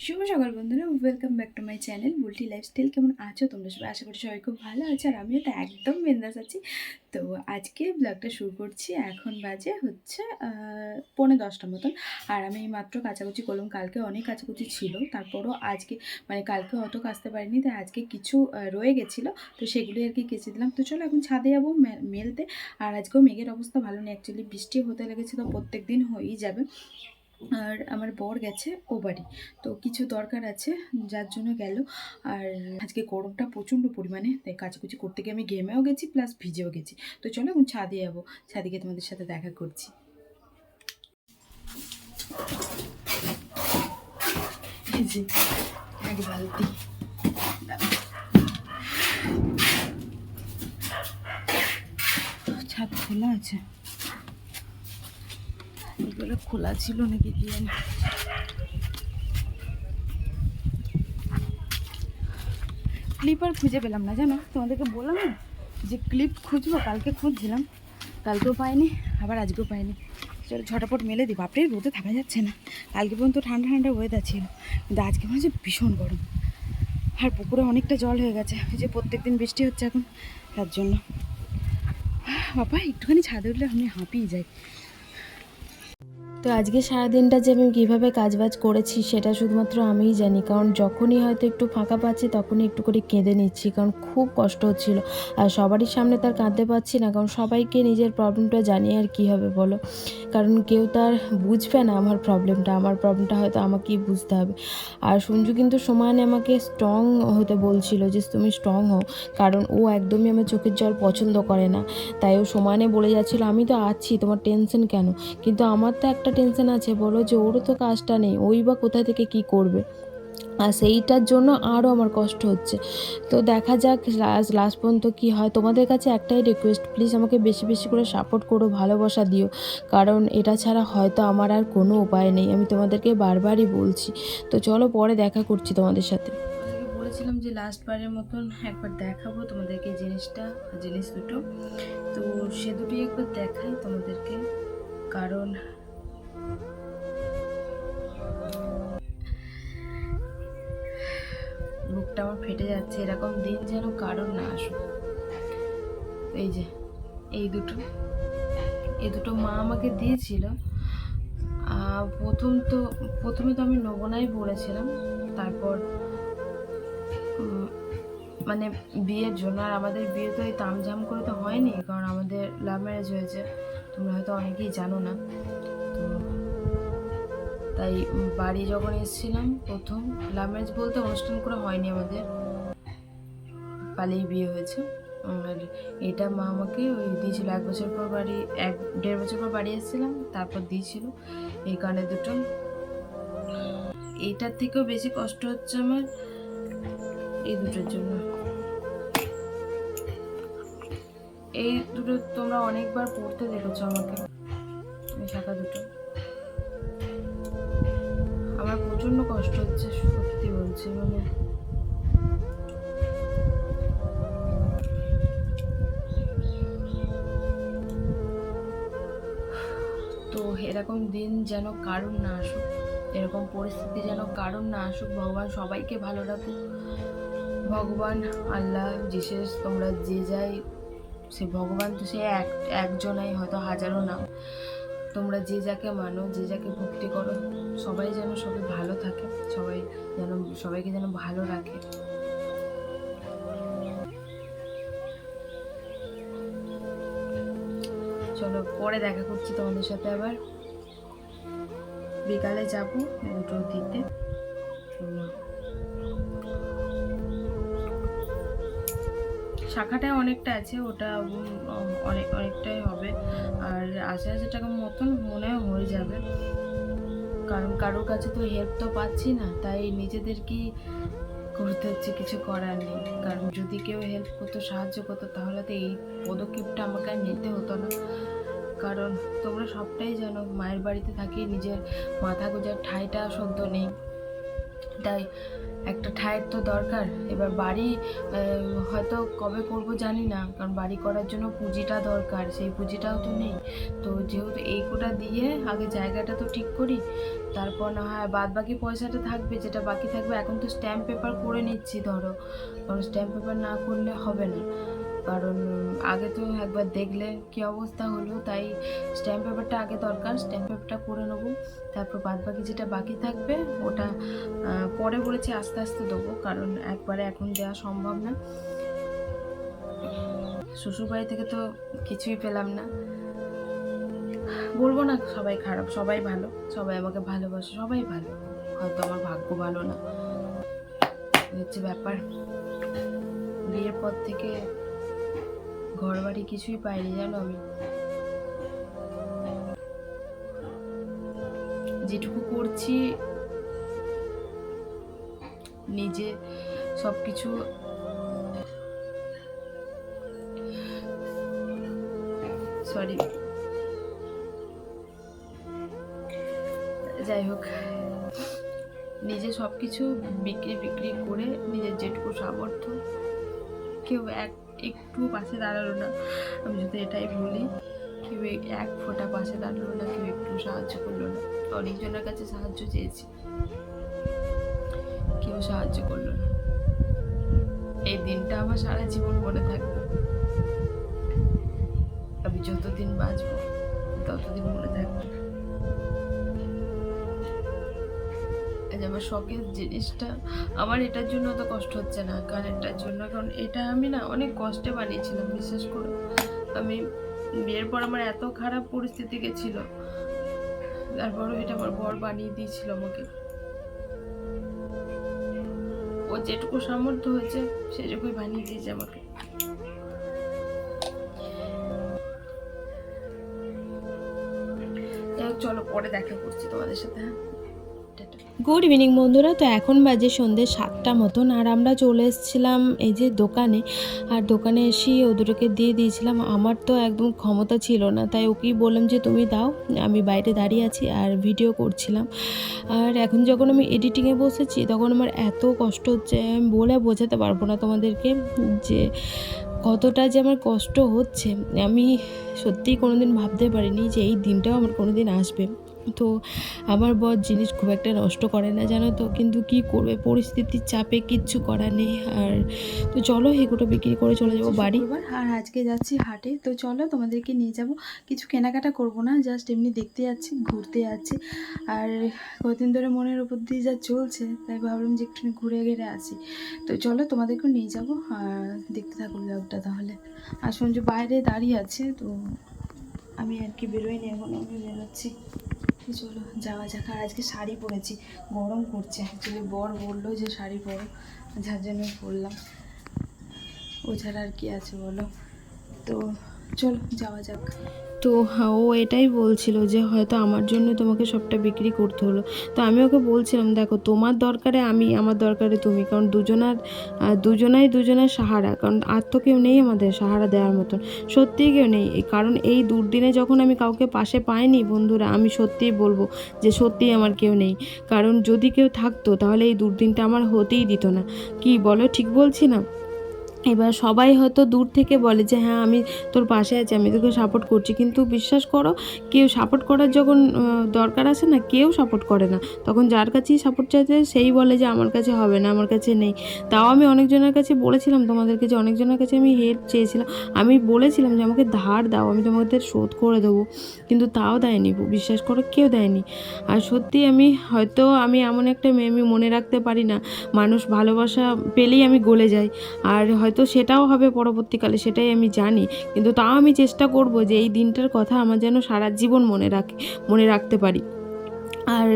শুভ সকাল বন্ধুরা, welcome back to my channel Bulti lifestyle. কেমন আছো তোমরা সবাই? আশা করি সবাই খুব ভালো আছে, আর আমিও তো একদম বিন্দাস আছি। তো আজকে ব্লগটা শুরু করছি। এখন বাজে হচ্ছে 9:45 মতন। আর আমি মাত্র কাচাকুচি করলাম। কালকে অনেক কাচাকুচি ছিল, তারপরও আজকে কালকে অত কাচতে পারিনি, তাই আজকে কিছু রয়ে গেছিলো, তো সেগুলি আর কি কেচে দিলাম। তো চলো এখন ছাদে যাবো মেলতে। আর আজকেও মেঘের অবস্থা ভালো নেই, অ্যাকচুয়ালি বৃষ্টি হতে লেগেছে, তো প্রত্যেক দিন হয়েই যাবে। আর আমার বর গেছে ও বাড়ি, তো কিছু দরকার আছে যার জন্য গেল। আর আজকে গরমটা প্রচণ্ড পরিমাণে, তাই কাচাকুচি করতে গিয়ে আমি ঘেমেও গেছি প্লাস ভিজেও গেছি। তো চলো এখন ছাদে যাবো, ছাদে গিয়ে তোমাদের সাথে দেখা করছি। এই যে এক বালতি, ছাদ খোলা আছে, এগুলো খোলা ছিল নাকি কি জানি। ক্লিপ আর খুঁজে পেলাম না, জানো, তোমাদেরকে বললাম না যে ক্লিপ খুঁজবো, কালকে খুঁজছিলাম, কালকেও পাইনি, আবার আজকেও পাইনি। চলো ঝটাপট মেলে দিই। বাপরে রোদে থাকা যাচ্ছে না। কালকে পর্যন্ত ঠান্ডা ঠান্ডা ওয়েদার ছিল, কিন্তু আজকে মনে হচ্ছে ভীষণ গরম। আর পুকুরে অনেকটা জল হয়ে গেছে, এই যে প্রত্যেক দিন বৃষ্টি হচ্ছে এখন, তার জন্য। বাবা একটুখানি ছাদে উঠলে আমি হাঁপিয়ে যাই। তো আজকে সারাদিনটা যে আমি কীভাবে কাজবাজ করেছি সেটা শুধুমাত্র আমিই জানি, কারণ যখনই হয়তো একটু ফাঁকা পাচ্ছি তখনই একটু করে কেঁদে নিচ্ছি, কারণ খুব কষ্ট হচ্ছিল। আর সবারই সামনে তার কাঁদতে পারছি না, কারণ সবাইকে নিজের প্রবলেমটা জানিয়ে আর কী হবে বলো, কারণ কেউ তার বুঝবে না আমার প্রবলেমটা হয়তো আমাকেই বুঝতে হবে। আর সঞ্জু কিন্তু সমানে আমাকে স্ট্রং হতে বলছিল যে তুমি স্ট্রং হও, কারণ ও একদমই আমার চোখের জল পছন্দ করে না, তাই ও সমানে বলে যাচ্ছিলো আমি তো আছি, তোমার টেনশন কেন। কিন্তু আমার তো একটা টেনশন আছে, বলো, যে ওরও তো কাজটা নেই, ওই বা কোথা থেকে কি করবে, আর সেইটার জন্য আরও আমার কষ্ট হচ্ছে। তো দেখা যাক লাস্ট পর্যন্ত কী হয়। তোমাদের কাছে একটাই রিকোয়েস্ট, প্লিজ আমাকে বেশি বেশি করে সাপোর্ট করো, ভালোবাসা দিও, কারণ এটা ছাড়া হয়তো আমার আর কোনো উপায় নেই, আমি তোমাদেরকে বারবারই বলছি। তো চলো পরে দেখা করছি তোমাদের সাথে। বলেছিলাম যে লাস্টবারের মতন একবার দেখাবো তোমাদেরকে জিনিস দুটো, তো সে দুটোই একবার দেখাই তোমাদেরকে, কারণ বুকটা আমার ফেটে যাচ্ছে। এরকম দিন যেন কারণ না আসুক। এই যে এই দুটো মা আমাকে দিয়েছিল। প্রথমে তো আমি নেবো নাই বলেছিলাম, তারপর মানে বিয়ের জন্য। আর আমাদের বিয়ে তো এই তামঝাম করে তো হয়নি, কারণ আমাদের লাভ ম্যারেজ হয়েছে, তোমরা হয়তো অনেকেই জানো না। তো তাই বাড়ি যখন এসেছিলাম, প্রথম লাভ ম্যারেজ বলতে অনুষ্ঠান করে হয়নি, আমাদের পালিয়ে বিয়ে হয়েছে। আর এটা মা আমাকে ওই দিয়েছিল 1 বছর পর, 1.5 বছর পর বাড়ি এসেছিলাম, তারপর দিয়েছিল এই কানে দুটো। এইটার থেকেও বেশি কষ্ট হচ্ছে আমার এই দুটোর জন্য। এই দুটো তোমরা অনেকবার পড়তে দেখেছো আমাকে, এই শাখা দুটো। আমার প্রচণ্ড কষ্ট হচ্ছে, সত্যি বলছি। তো এরকম দিন যেন কারণ না আসুক, এরকম পরিস্থিতি যেন কারণ না আসুক। ভগবান সবাইকে ভালো রাখুক, ভগবান, আল্লাহ, জিসাস, তোমরা যে যাই, সে ভগবান তো সে একজনাই, হয়তো হাজারো নাম। তোমরা যে যাকে মানো, যে যাকে ভক্তি করো, সবাই ভালো থাকে, সবাইকে যেন ভালো রাখে। চলো পরে দেখা করছি তোমাদের সাথে, আবার বিকালে যাবো দুটো দিতে। শাখাটায় অনেকটা আছে, ওটা অনেকটাই হবে, আর 80,000 টাকার মতন মনে হয়ে যাবে, কারণ কারোর কাছে তো হেল্প তো পাচ্ছি না, তাই নিজেদেরকেই করতে হচ্ছে, কিছু করার নেই। কারণ যদি কেউ হেল্প করতো, সাহায্য করতো, তাহলে তো এই পদক্ষেপটা আমাকে আর নিতে হতো না। কারণ তোমরা সবটাই জানো, মায়ের বাড়িতে থাকি, নিজের মাথা গোজার ঠাঁইটা সদ্য নেই, তাই একটা ঠাঁইয়ের তো দরকার। এবার বাড়ি হয়তো কবে করব জানি না, কারণ বাড়ি করার জন্য পুঁজিটা দরকার, সেই পুঁজিটাও তো নেই। তো যেহেতু এই কোটা দিয়ে আগে জায়গাটা তো ঠিক করি, তারপর না হয় বাদ বাকি পয়সাটা থাকবে, যেটা বাকি থাকবে। এখন তো স্ট্যাম্প পেপার করে নিচ্ছি ধরো, কারণ স্ট্যাম্প পেপার না করলে হবে না, কারণ আগে তো একবার দেখলে কি অবস্থা হলো, তাই স্ট্যাম্প পেপারটা আগে দরকার। স্ট্যাম্প পেপারটা করে নেবো, তারপর বাদ বাকি যেটা বাকি থাকবে ওটা পরে বলেছি আস্তে আস্তে দেবো, কারণ একবারে এখন দেওয়া সম্ভব না। শ্বশুরবাড়ি থেকে তো কিছুই পেলাম না। বলবো না সবাই খারাপ, সবাই ভালো, সবাই আমাকে ভালোবাসে, সবাই ভালো, হয়তো আমার ভাগ্য ভালো না, হচ্ছে ব্যাপার। বিয়ের পর থেকে ঘর বাড়ি কিছুই পাইনি জানো। আমি যেটুকু করছি নিজে সবকিছু, সরি, যাই হোক, নিজে সবকিছু বিক্রি করে নিজের যেটুকু সামর্থ্য, কেউ একটু পাশে দাঁড়ালো না। আমি যদি এটাই বলি, কেউ এক ফোঁটা পাশে দাঁড়ালো না, কেউ একটু সাহায্য করলো না। অনেকজনের কাছে সাহায্য চেয়েছি, কেউ সাহায্য করলো না। এই দিনটা আমার সারা জীবন মনে থাকবে। আমি যতদিন বাঁচবো ততদিন মনে থাকবে। আমার শখের জিনিসটা, আমার এটার জন্য তো কষ্ট হচ্ছে না, কারেন্টটার জন্য, কারণ এটা আমি না অনেক কষ্টে বানিয়েছিলাম, বিশ্বাস করো। আমি বিয়ের পর আমার এত খারাপ পরিস্থিতি গেছিল, তারপরও এটা আমার বর বানিয়ে দিয়েছিল আমাকে। ও যেটুকু সামর্থ্য হয়েছে সেটুকুই বানিয়ে দিয়েছে আমাকে। চলো পরে দেখা করছি তোমাদের সাথে, হ্যাঁ। গুড ইভিনিং বন্ধুরা। তো এখন বাজে সন্ধ্যে 7টা মতন, আর আমরা চলে এসেছিলাম এই যে দোকানে। আর দোকানে এসেই ও দুটোকে দিয়ে দিয়েছিলাম। আমার তো একদম ক্ষমতা ছিল না, তাই ওকেই বললাম যে তুমি দাও, আমি বাইরে দাঁড়িয়ে আছি আর ভিডিও করছিলাম। আর এখন যখন আমি এডিটিংয়ে বসেছি তখন আমার এত কষ্ট হচ্ছে, আমি বলে বোঝাতে পারবো না তোমাদেরকে যে কতটা যে আমার কষ্ট হচ্ছে। আমি সত্যিই কোনোদিন ভাবতে পারিনি যে এই দিনটাও আমার কোনোদিন আসবে। তো আমার বর জিনিস খুব একটা নষ্ট করে না জানো তো, কিন্তু কি করবে, পরিস্থিতির চাপে কিচ্ছু করার নেই। আর তো চলো এগুলো বিক্রি করে চলে যাবো বাড়ি। আর আজকে যাচ্ছি হাটে, তো চলো তোমাদেরকে নিয়ে যাব। কিছু কেনাকাটা করব না, জাস্ট এমনি দেখতে যাচ্ছি, ঘুরতে যাচ্ছি। আর কদিন ধরে মনের উপর দিয়ে যা চলছে, তাই ভাবলাম যে একটু ঘুরে ঘেরে আসি। তো চলো তোমাদেরকেও নিয়ে যাব, আর দেখতে থাকো ব্লগটা তাহলে। আর সঞ্জু বাইরে দাঁড়িয়ে আছে, তো আমি আর কি বেরোইনি, এখন আমি বেরোচ্ছি। চলো যাওয়া যাক। আর আজকে শাড়ি পরেছি, গরম করছে, অ্যাকচুয়ালি বর বললো যে শাড়ি পরো, যার জন্য পরলাম। ও ছাড়া আর কি আছে বলো। তো চলো যাওয়া যাক। তো ও এটাই বলছিল যে হয়তো আমার জন্য তোমাকে সবটা বিক্রি করতে হলো। তো আমি ওকে বলছিলাম দেখো, তোমার দরকারে আমি, আমার দরকারে তুমি, কারণ দুজনাই দুজনের সাহারা, কারণ আর তো কেউ নেই আমাদের সাহারা দেওয়ার মতন, সত্যিই কেউ নেই। কারণ এই দুর্দিনে যখন আমি কাউকে পাশে পাইনি বন্ধুরা, আমি সত্যিই বলবো যে সত্যিই আমার কেউ নেই। কারণ যদি কেউ থাকতো তাহলে এই দুর্দিনটা আমার হতেই দিত না। কি বলো, ঠিক বলছি না? এবার সবাই হয়তো দূর থেকে বলে যে হ্যাঁ আমি তোর পাশে আছি, আমি তোকে সাপোর্ট করছি, কিন্তু বিশ্বাস করো কেউ সাপোর্ট করার যখন দরকার আসে না, কেউ সাপোর্ট করে না। তখন যার কাছেই সাপোর্ট চাইতে সেই বলে যে আমার কাছে হবে না, আমার কাছে নেই। তাও আমি অনেকজনের কাছে বলেছিলাম তোমাদেরকে, যে অনেকজনের কাছে আমি হেল্প চেয়েছিলাম, আমি বলেছিলাম যে আমাকে ধার দাও, আমি তোমাদের শোধ করে দেবো, কিন্তু তাও দেয়নি, বিশ্বাস করো কেউ দেয়নি। আর সত্যি আমি এমন একটা মেয়ে, আমি মনে রাখতে পারি না, মানুষ ভালোবাসা পেলেই আমি গলে যাই। আর হয়তো সেটাও হবে পরবর্তীকালে, সেটাই আমি জানি, কিন্তু তাও আমি চেষ্টা করব যে এই দিনটার কথা আমার যেন সারা জীবন মনে রাখতে পারি। আর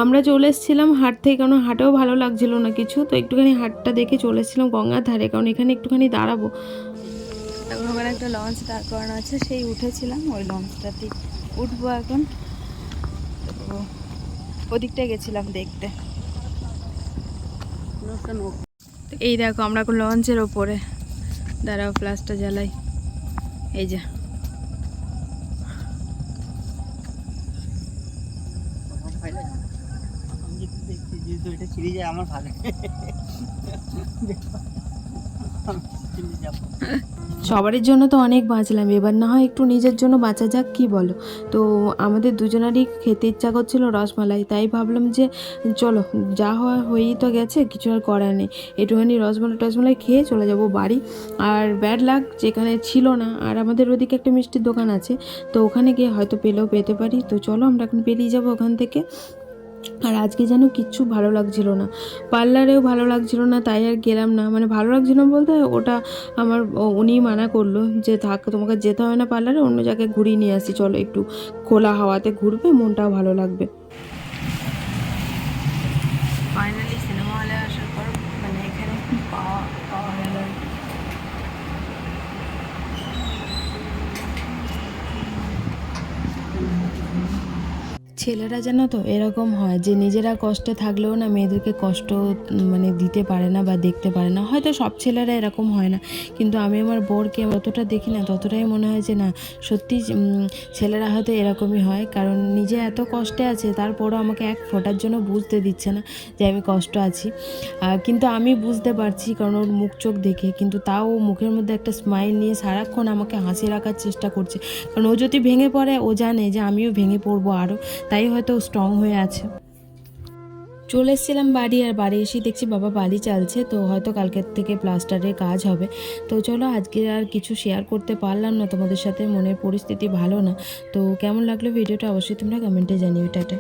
আমরা চলে এসেছিলাম হাট থেকে, কারণ হাটেও ভালো লাগছিল না কিছু, তো একটুখানি হাটটা দেখে চলে এসেছিলাম গঙ্গার ধারে, কারণ এখানে একটুখানি দাঁড়াবো। এখন ওখানে একটা লঞ্চ দাঁড় করানো আছে, সেই উঠেছিলাম, ওই লঞ্চটাতেই উঠবো এখন। তো ওদিকটায় গেছিলাম দেখতে। এই দেখো আমরা এখন লঞ্চের ওপরে, দাঁড়াও ফ্ল্যাশটা জ্বালাই, এই যে যদি এটা ছিঁড়ে যায় আমার ভালো চলে যাবো। সবারের জন্য তো অনেক বাঁচলাম, এবার না হয় একটু নিজের জন্য বাঁচা যাক, কি বলো? তো আমাদের দুজনারই খেতে ইচ্ছা করছিল রসমালাই, তাই ভাবলাম যে চলো যা হওয়া হয়েই তো গেছে, কিছু আর করার নেই, একটুখানি রসমালাই টসমালাই খেয়ে চলে যাব বাড়ি। আর ব্যাড লাক যেখানে ছিল না, আর আমাদের ওদিকে একটা মিষ্টির দোকান আছে, তো ওখানে গিয়ে হয়তো পেলেও পেতে পারি। তো চলো আমরা এখন বেরিয়ে যাবো ওখান থেকে। আর আজকে যেন কিচ্ছু ভালো লাগছিল না, পার্লারেও ভালো লাগছিল না, তাই আর গেলাম না। মানে ভালো লাগছিল না বলতে, ওটা আমার উনিই মানা করলো যে থাক, তোমাকে যেতে হবে না পার্লারে, অন্য জায়গায় ঘুরিয়ে নিয়ে আসি, চলো একটু খোলা হাওয়াতে ঘুরবে, মনটাও ভালো লাগবে। ফাইনালি সিনেমা হলে আসার পর মানে এখানে পাওয়া পাওয়া গেল। ছেলেরা জানো তো এরকম হয় যে নিজেরা কষ্টে থাকলেও না মেয়েদেরকে কষ্ট মানে দিতে পারে না বা দেখতে পারে না। হয়তো সব ছেলেরা এরকম হয় না, কিন্তু আমি আমার বোরকে যতটা দেখি না ততটাই মনে হয় যে না, সত্যি ছেলেরা হয়তো এরকমই হয়। কারণ নিজে এত কষ্টে আছে, তারপরও আমাকে এক ফোঁটার জন্য বুঝতে দিচ্ছে না যে আমি কষ্ট আছি। কিন্তু আমি বুঝতে পারছি, কারণ ওর মুখ চোখ দেখে, কিন্তু তাও ও মুখের মধ্যে একটা স্মাইল নিয়ে সারাক্ষণ আমাকে হাসি রাখার চেষ্টা করছে। কারণ ও যদি ভেঙে পড়ে, ও জানে যে আমিও ভেঙে পড়বো আরও, তাই হয়তো স্ট্রং হয়ে আছে। চলে এসেছিলাম বাড়ি, আর বাড়ি এসে দেখছি বাবা বালি চালছে, তো হয়তো কালকের থেকে প্লাস্টারের কাজ হবে। তো চলো আজকে আর কিছু শেয়ার করতে পারলাম না তোমাদের সাথে, মনের পরিস্থিতি ভালো না। তো কেমন লাগলো ভিডিওটা অবশ্যই তোমরা কমেন্টে জানিও। টাটা।